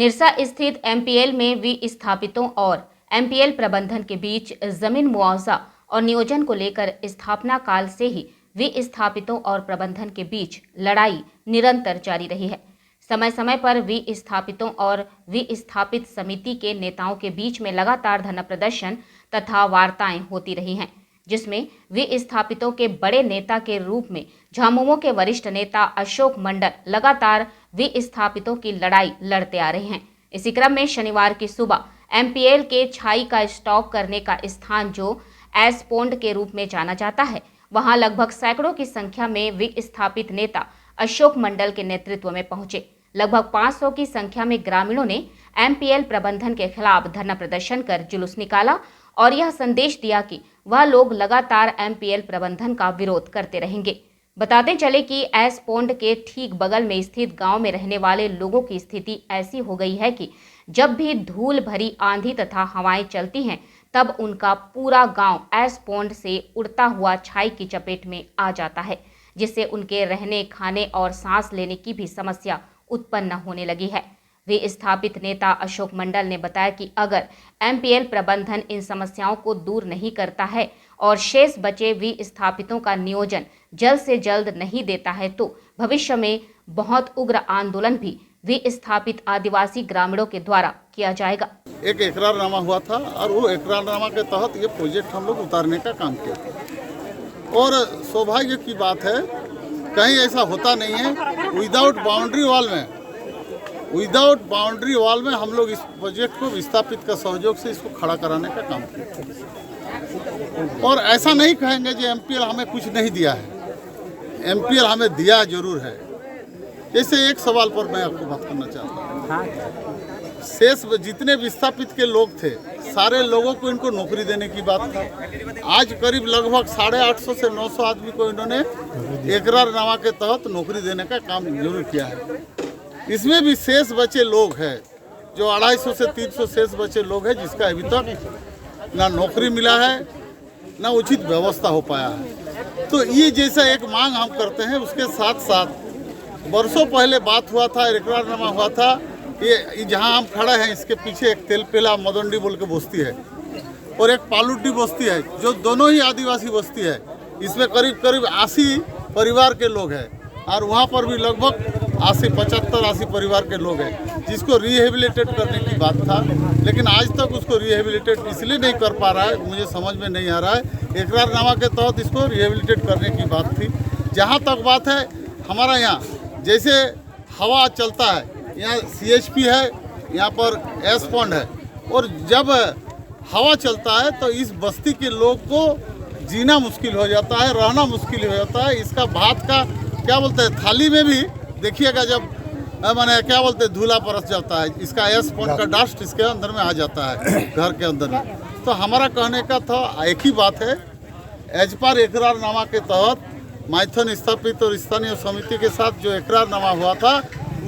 निरसा स्थित एमपीएल में विस्थापितों और एमपीएल प्रबंधन के बीच जमीन मुआवजा और नियोजन को लेकर स्थापना काल से ही विस्थापितों और प्रबंधन के बीच लड़ाई निरंतर जारी रही है। समय समय पर विस्थापितों और विस्थापित समिति के नेताओं के बीच में लगातार धरना प्रदर्शन तथा वार्ताएं होती रही हैं, जिसमें विस्थापितों के बड़े नेता के रूप में झामुमो के वरिष्ठ नेता अशोक मंडल लगातार विस्थापितों की लड़ाई लड़ते आ रहे हैं। इसी क्रम में शनिवार की सुबह एमपीएल के छाई का स्टॉक करने का स्थान जो एस पोंड के रूप में जाना जाता है, वहां लगभग सैकड़ों की संख्या में विस्थापित नेता अशोक मंडल के नेतृत्व में पहुंचे। लगभग 500 की संख्या में ग्रामीणों ने एमपीएल प्रबंधन के खिलाफ धरना प्रदर्शन कर जुलूस निकाला और यह संदेश दिया कि वह लोग लगातार एमपीएल प्रबंधन का विरोध करते रहेंगे। बताते चले कि एस पोंड के ठीक बगल में स्थित गांव में रहने वाले लोगों की स्थिति ऐसी हो गई है कि जब भी धूल भरी आंधी तथा हवाएं चलती हैं, तब उनका पूरा गांव एस पोंड से उड़ता हुआ छाई की चपेट में आ जाता है, जिससे उनके रहने, खाने और सांस लेने की भी समस्या उत्पन्न होने लगी है। विस्थापित नेता अशोक मंडल ने बताया कि अगर एमपीएल प्रबंधन इन समस्याओं को दूर नहीं करता है और शेष बचे विस्थापितों का नियोजन जल्द से जल्द नहीं देता है, तो भविष्य में बहुत उग्र आंदोलन भी विस्थापित आदिवासी ग्रामीणों के द्वारा किया जाएगा। एक इकरारनामा हुआ था और वो इकरारनामा के तहत ये प्रोजेक्ट हम लोग उतारने का काम किया था। और सौभाग्य की बात है, कहीं ऐसा होता नहीं है। विदाउट बाउंड्री वॉल में हम लोग इस प्रोजेक्ट को विस्थापित का सहयोग से इसको खड़ा कराने का काम किया। और ऐसा नहीं कहेंगे कि एमपीएल हमें कुछ नहीं दिया है, एमपीएल हमें दिया जरूर है। जैसे एक सवाल पर मैं आपको बात करना चाहता हूँ, शेष जितने विस्थापित के लोग थे, सारे लोगों को इनको नौकरी देने की बात था। आज करीब लगभग 850 से 900 आदमी को इन्होंने इकरारनामा के तहत नौकरी देने का काम जरूर किया है। इसमें भी शेष बचे लोग हैं, जो 250 से 300 शेष बचे लोग हैं, जिसका अभी तक ना नौकरी मिला है, ना उचित व्यवस्था हो पाया है। तो ये जैसा एक मांग हम करते हैं, उसके साथ साथ वर्षों पहले बात हुआ था, इकरारनामा हुआ था। ये जहाँ हम खड़े हैं, इसके पीछे एक तेलपेला मदंडी बोल के बस्ती है और एक पालुड्डी बस्ती है, जो दोनों ही आदिवासी बस्ती है। इसमें करीब 80 परिवार के लोग हैं और वहाँ पर भी लगभग 75-80 परिवार के लोग हैं, जिसको रिहेबिलिटेट करने की बात था। लेकिन आज तक उसको रिहेबिलिटेट इसलिए नहीं कर पा रहा है, मुझे समझ में नहीं आ रहा है। इकरारनामा के तहत इसको रिहेबिलिटेट करने की बात थी। जहाँ तक बात है, हमारा यहाँ जैसे हवा चलता है, यहाँ सीएचपी है, यहाँ पर एस पोंड है, और जब हवा चलता है तो इस बस्ती के लोग को जीना मुश्किल हो जाता है, रहना मुश्किल हो जाता है। इसका भात का क्या बोलते हैं, थाली में भी देखिएगा, जब माने क्या बोलते हैं, धूला परस जाता है। इसका एस पोंड का डस्ट इसके अंदर में आ जाता है, घर के अंदर में। तो हमारा कहने का था एक ही बात है, एज पर इकरारनामा के तहत माइथन स्थापित और स्थानीय समिति के साथ जो इकरारनामा हुआ था,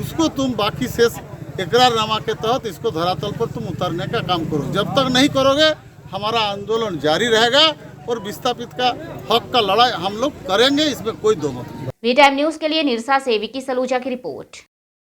उसको तुम बाकी शेष इकरारनामा के तहत इसको धरातल पर तुम उतारने का काम करो। जब तक नहीं करोगे, हमारा आंदोलन जारी रहेगा और विस्थापित का हक का लड़ाई हम लोग करेंगे, इसमें कोई दो मत नहीं। वी टाइम न्यूज के लिए निरसा से विकी सलूजा की रिपोर्ट।